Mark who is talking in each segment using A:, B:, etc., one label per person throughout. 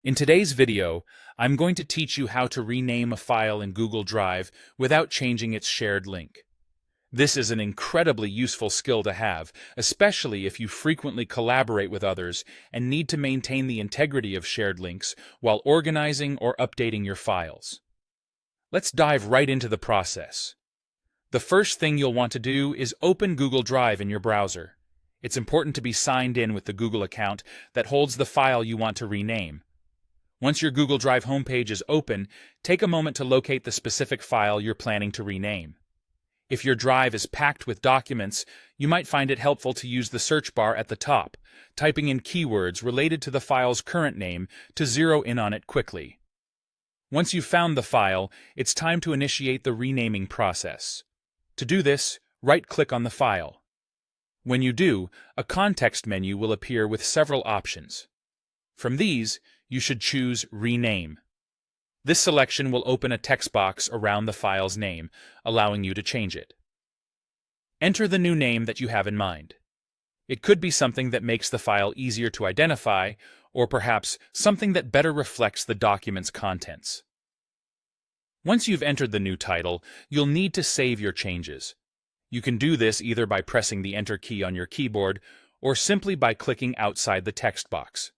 A: In today's video, I'm going to teach you how to rename a file in Google Drive without changing its shared link. This is an incredibly useful skill to have, especially if you frequently collaborate with others and need to maintain the integrity of shared links while organizing or updating your files. Let's dive right into the process. The first thing you'll want to do is open Google Drive in your browser. It's important to be signed in with the Google account that holds the file you want to rename. Once your Google Drive homepage is open, take a moment to locate the specific file you're planning to rename. If your drive is packed with documents, you might find it helpful to use the search bar at the top, typing in keywords related to the file's current name to zero in on it quickly. Once you've found the file, it's time to initiate the renaming process. To do this, right-click on the file. When you do, a context menu will appear with several options. From these, you should choose Rename. This selection will open a text box around the file's name, allowing you to change it. Enter the new name that you have in mind. It could be something that makes the file easier to identify, or perhaps something that better reflects the document's contents. Once you've entered the new title, you'll need to save your changes. You can do this either by pressing the Enter key on your keyboard or simply by clicking outside the text box.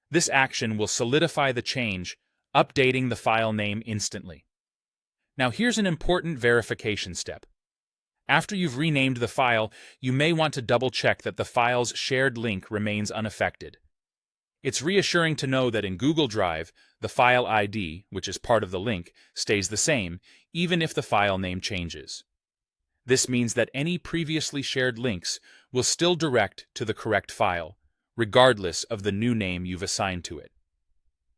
A: This action will solidify the change, updating the file name instantly. Now here's an important verification step. After you've renamed the file, you may want to double-check that the file's shared link remains unaffected. It's reassuring to know that in Google Drive, the file ID, which is part of the link, stays the same, even if the file name changes. This means that any previously shared links will still direct to the correct file, regardless of the new name you've assigned to it.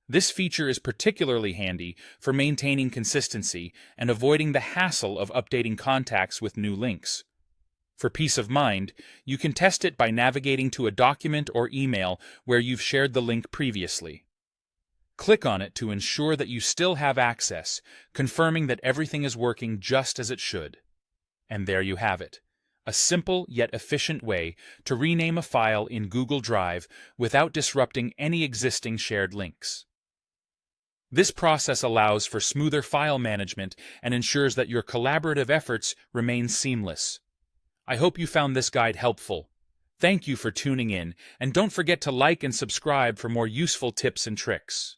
A: This feature is particularly handy for maintaining consistency and avoiding the hassle of updating contacts with new links. For peace of mind, you can test it by navigating to a document or email where you've shared the link previously. Click on it to ensure that you still have access, confirming that everything is working just as it should. And there you have it. A simple yet efficient way to rename a file in Google Drive without disrupting any existing shared links. This process allows for smoother file management and ensures that your collaborative efforts remain seamless. I hope you found this guide helpful. Thank you for tuning in, and don't forget to like and subscribe for more useful tips and tricks.